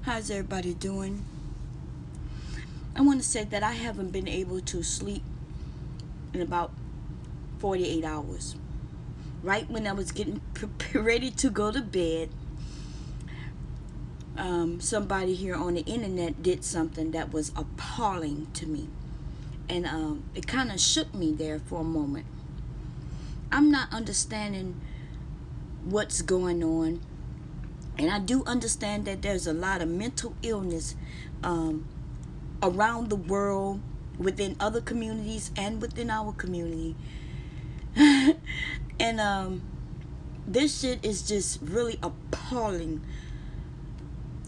How's everybody doing? I want to say that I haven't been able to sleep in about 48 hours. Right when I was getting ready to go to bed, somebody here on the internet did something that was appalling to me. And it kind of shook me there for a moment. I'm not understanding what's going on. And I do understand that there's a lot of mental illness around the world, within other communities and within our community. And this shit is just really appalling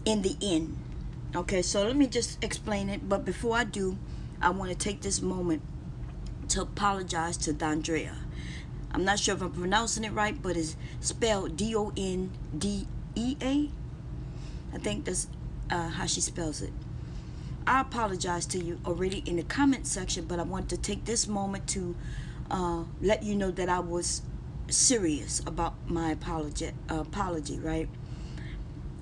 in the end. Okay, so let me just explain it. But before I do, I want to take this moment to apologize to Dondrea. I'm not sure if I'm pronouncing it right, but it's spelled Dondea. I think that's how she spells it. I apologize to you already in the comment section, but I want to take this moment to let you know that I was serious about my apology, right?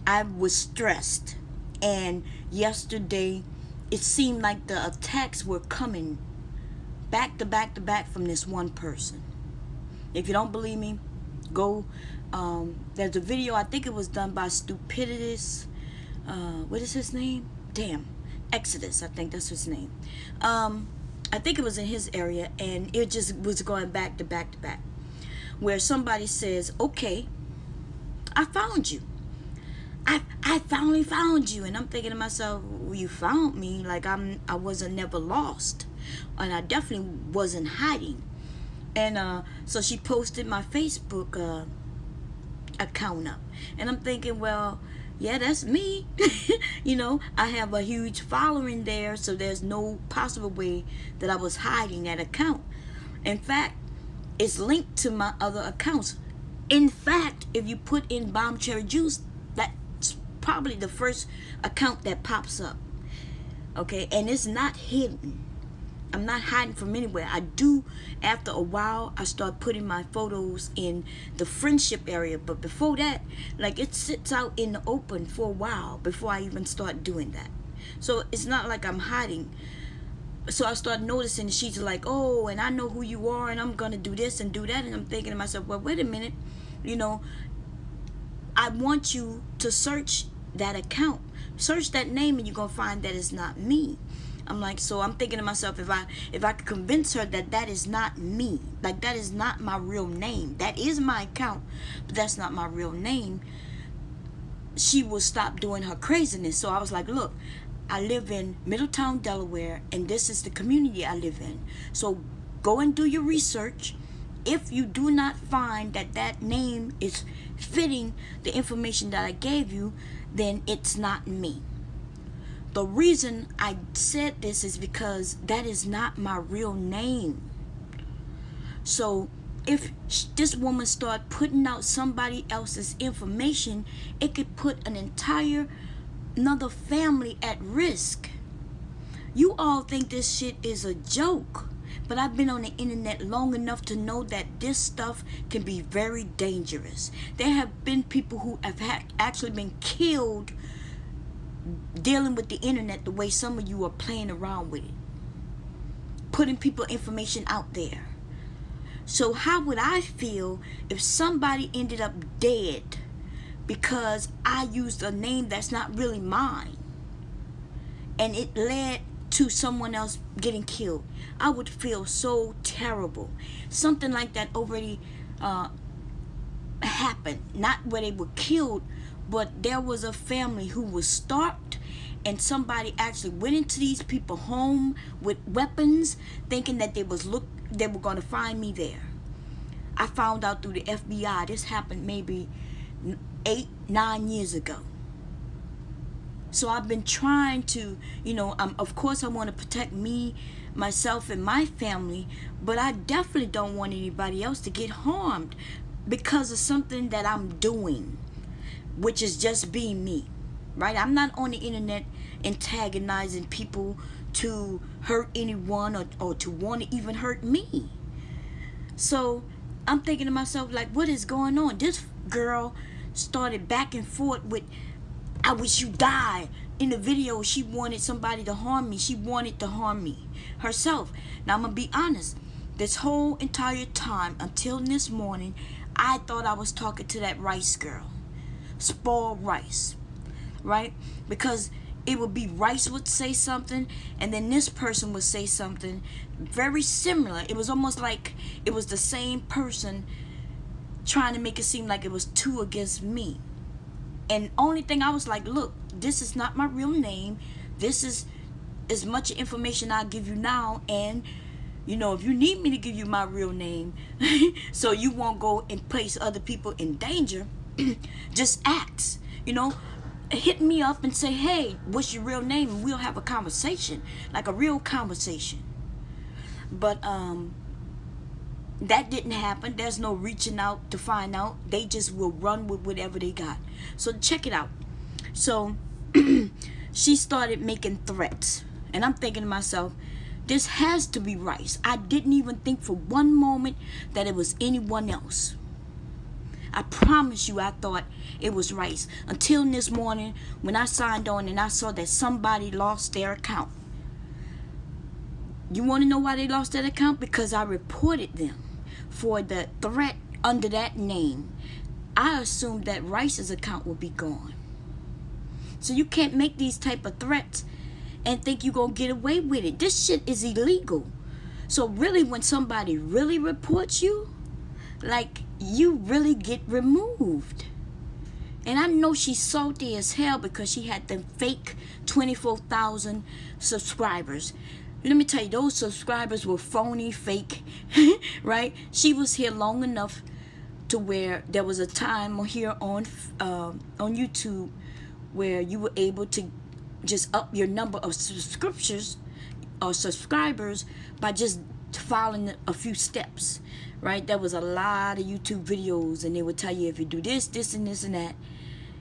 I was stressed, and yesterday it seemed like the attacks were coming back to back to back from this one person. If you don't believe me, go. There's a video, I think it was done by Stupiditous. What is his name? Damn. Exodus, I think that's his name. I think it was in his area, and it just was going back to back to back, where somebody says, okay, I found you. I finally found you. And I'm thinking to myself, well, you found me like I wasn't never lost, and I definitely wasn't hiding. And so she posted my Facebook account up, and I'm thinking, well, yeah, that's me. You know, I have a huge following there, so there's no possible way that I was hiding that account. In fact, it's linked to my other accounts. In fact, if you put in Bomb Cherry Juice, that's probably the first account that pops up. Okay, and it's not hidden. I'm not hiding from anywhere. I do, after a while, I start putting my photos in the friendship area. But before that, like, it sits out in the open for a while before I even start doing that. So it's not like I'm hiding. So I start noticing she's like, oh, and I know who you are, and I'm going to do this and do that. And I'm thinking to myself, well, wait a minute. You know, I want you to search that account. Search that name, and you're going to find that it's not me. I'm like, so I'm thinking to myself, if I could convince her that that is not me, like that is not my real name, that is my account, but that's not my real name, she will stop doing her craziness. So I was like, look, I live in Middletown, Delaware, and this is the community I live in. So go and do your research. If you do not find that that name is fitting the information that I gave you, then it's not me. The reason I said this is because that is not my real name. So if this woman start putting out somebody else's information, it could put another family at risk. You all think this shit is a joke, but I've been on the internet long enough to know that this stuff can be very dangerous. There have been people who have actually been killed dealing with the internet the way some of you are playing around with it, putting people information out there. So how would I feel if somebody ended up dead because I used a name that's not really mine, and it led to someone else getting killed? I would feel so terrible. Something like that already happened, not where they were killed, but there was a family who was stalked, and somebody actually went into these people's home with weapons, thinking that they were going to find me there. I found out through the FBI. This happened maybe 8-9 years ago. So I've been trying to, of course I want to protect me, myself, and my family, but I definitely don't want anybody else to get harmed because of something that I'm doing, which is just being me, right? I'm not on the internet antagonizing people to hurt anyone or to want to even hurt me. So I'm thinking to myself, like, what is going on? This girl started back and forth with I wish you died. In the video, she wanted somebody to harm me. She wanted to harm me herself. Now, I'm going to be honest. This whole entire time, until this morning, I thought I was talking to that Rice girl. Spoiled Rice. Right? Because it would be Rice would say something, and then this person would say something very similar. It was almost like it was the same person trying to make it seem like it was two against me. And only thing I was like, look, this is not my real name. This is as much information I'll give you now. And, you know, if you need me to give you my real name so you won't go and place other people in danger, just ask, you know. Hit me up and say, hey, what's your real name? And we'll have a conversation, like a real conversation. But that didn't happen. There's no reaching out to find out. They just will run with whatever they got. So check it out. So she started making threats. And I'm thinking to myself, this has to be Rice. I didn't even think for one moment that it was anyone else. I promise you I thought it was Rice. Until this morning when I signed on and I saw that somebody lost their account. You want to know why they lost that account? Because I reported them for the threat under that name. I assumed that Rice's account would be gone. So you can't make these type of threats and think you're going to get away with it. This shit is illegal. So really, when somebody really reports you, like, you really get removed. And I know she's salty as hell because she had them fake 24,000 subscribers. Let me tell you, those subscribers were phony, fake, right? She was here long enough to where there was a time here on YouTube where you were able to just up your number of subscriptions or subscribers by just following a few steps, right? There was a lot of YouTube videos, and they would tell you if you do this, this, and this, and that,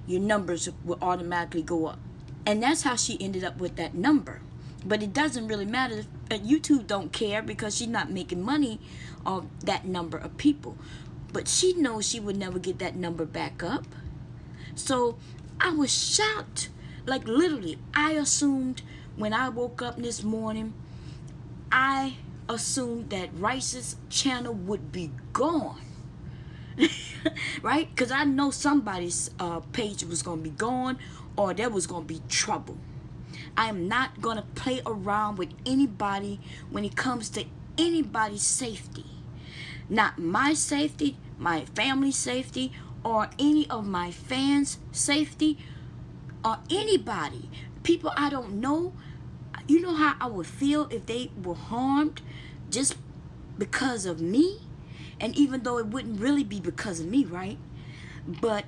your numbers will automatically go up. And that's how she ended up with that number. But it doesn't really matter. YouTube don't care because she's not making money on that number of people. But she knows she would never get that number back up. So I was shocked. Like, literally, I assumed when I woke up this morning, I assumed that Rice's channel would be gone. Right? Because I know somebody's page was going to be gone, or there was going to be trouble. I am not going to play around with anybody when it comes to anybody's safety. Not my safety, my family's safety, or any of my fans' safety, or anybody. People I don't know. You know how I would feel if they were harmed just because of me? And even though it wouldn't really be because of me, right? But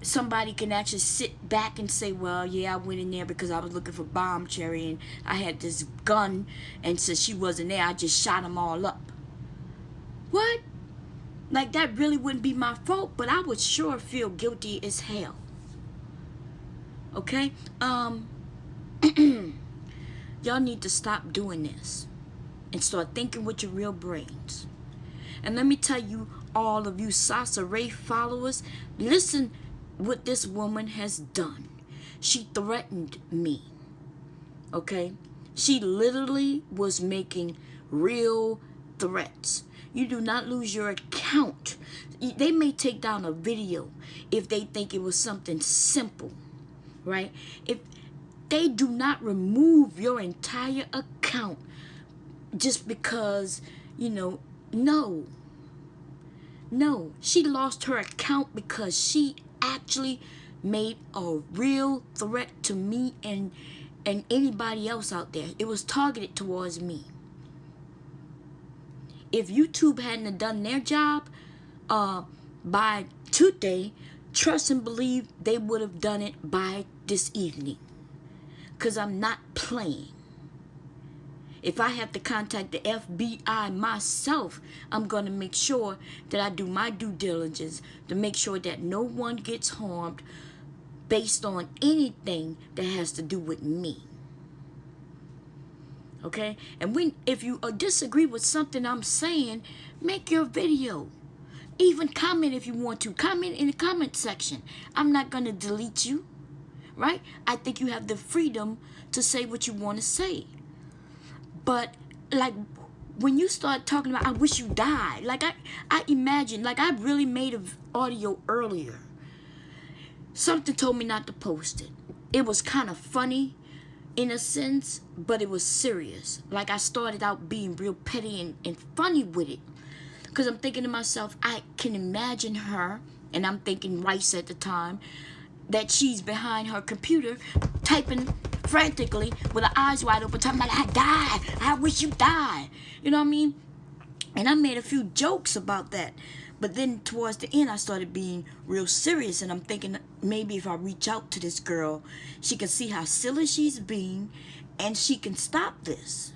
somebody can actually sit back and say, well, yeah, I went in there because I was looking for bomb cherry and I had this gun, and since she wasn't there, I just shot them all up. What? Like, that really wouldn't be my fault, but I would sure feel guilty as hell. Okay? Y'all need to stop doing this and start thinking with your real brains. And let me tell you, all of you Sasa Ray followers, listen what this woman has done. She threatened me. Okay? She literally was making real threats. You do not lose your account. They may take down a video if they think it was something simple, right? If they do not remove your entire account just because, you know, no. No, she lost her account because she actually made a real threat to me and anybody else out there. It was targeted towards me. If YouTube hadn't have done their job by today, trust and believe they would have done it by this evening. Because I'm not playing. If I have to contact the FBI myself, I'm going to make sure that I do my due diligence to make sure that no one gets harmed based on anything that has to do with me. Okay? And if you disagree with something I'm saying, make your video. Even comment if you want to. Comment in the comment section. I'm not going to delete you. right? I think you have the freedom to say what you want to say. But like when you start talking about I wish you died, like I imagine, like I really made an audio earlier. Something told me not to post it. It was kind of funny in a sense, but it was serious. Like I started out being real petty and funny with it. Because I'm thinking to myself, I can imagine her, and I'm thinking Rice at the time, that she's behind her computer typing frantically with her eyes wide open, talking about, I died, I wish you died. You know what I mean? And I made a few jokes about that. But then towards the end, I started being real serious. And I'm thinking maybe if I reach out to this girl, she can see how silly she's being and she can stop this.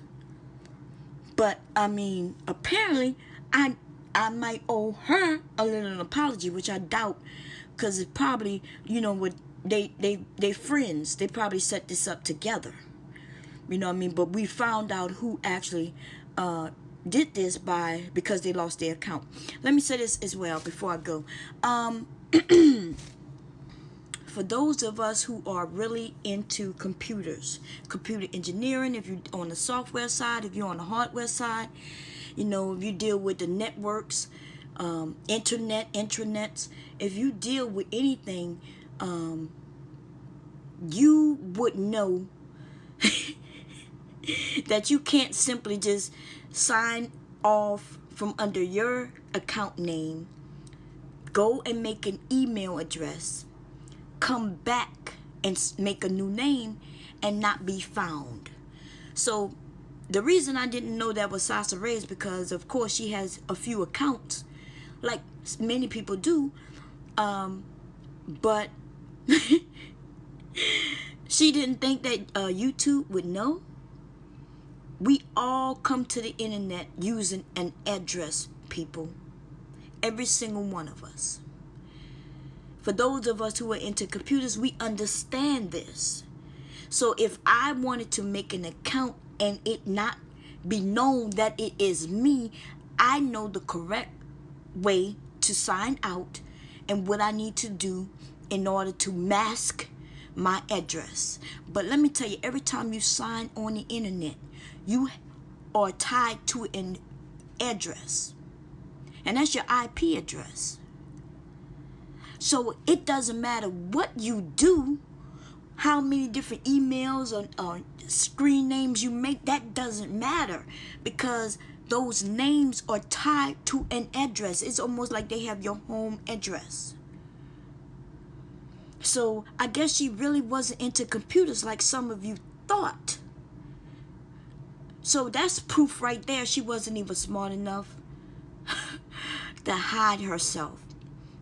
But, I mean, apparently, I might owe her a little apology, which I doubt. Because it probably, you know, with they friends. They probably set this up together. You know what I mean? But we found out who actually did this because they lost their account. Let me say this as well before I go. For those of us who are really into computers, computer engineering, if you're on the software side, if you're on the hardware side, you know, if you deal with the networks, intranets, if you deal with anything, you would know that you can't simply just sign off from under your account name, go and make an email address, come back and make a new name and not be found. So the reason I didn't know that was Sasa Ray is because, of course, she has a few accounts, like many people do, but she didn't think that YouTube would know. We all come to the internet using an address, people. Every single one of us. For those of us who are into computers, we understand this. So if I wanted to make an account and it not be known that it is me, I know the correct way to sign out and what I need to do in order to mask my address. But let me tell you, every time you sign on the internet, you are tied to an address. And that's your IP address. So it doesn't matter what you do, how many different emails or screen names you make, that doesn't matter, because those names are tied to an address. It's almost like they have your home address. So I guess she really wasn't into computers like some of you thought. So that's proof right there. She wasn't even smart enough to hide herself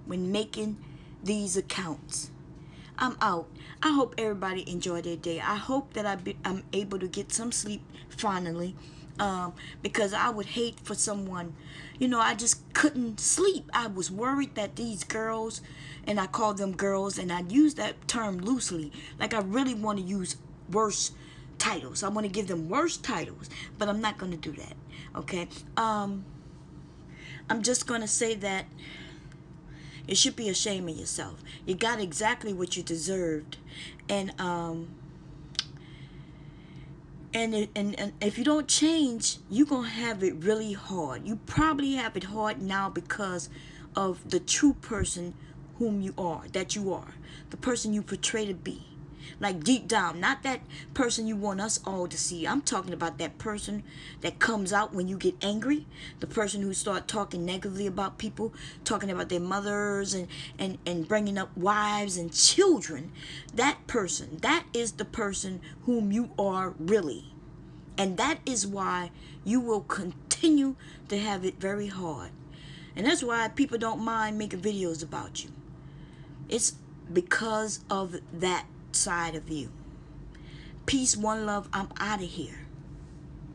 when making these accounts. I'm out. I hope everybody enjoyed their day. I hope that I'm able to get some sleep finally, because I would hate for someone, you know, I just couldn't sleep. I was worried that these girls, and I call them girls, and I use that term loosely, like I really want to use worse titles. I want to give them worse titles, but I'm not going to do that. Okay. I'm just going to say that you should be ashamed of yourself. You got exactly what you deserved, and if you don't change, you're gonna have it really hard. You probably have it hard now because of the true person whom you are, the person you portray to be. Like deep down, not that person you want us all to see. I'm talking about that person that comes out when you get angry, the person who start talking negatively about people, talking about their mothers and bringing up wives and children. That person, that is the person whom you are really. And that is why you will continue to have it very hard. And that's why people don't mind making videos about you. It's because of that side of you. Peace, one love. I'm out of here.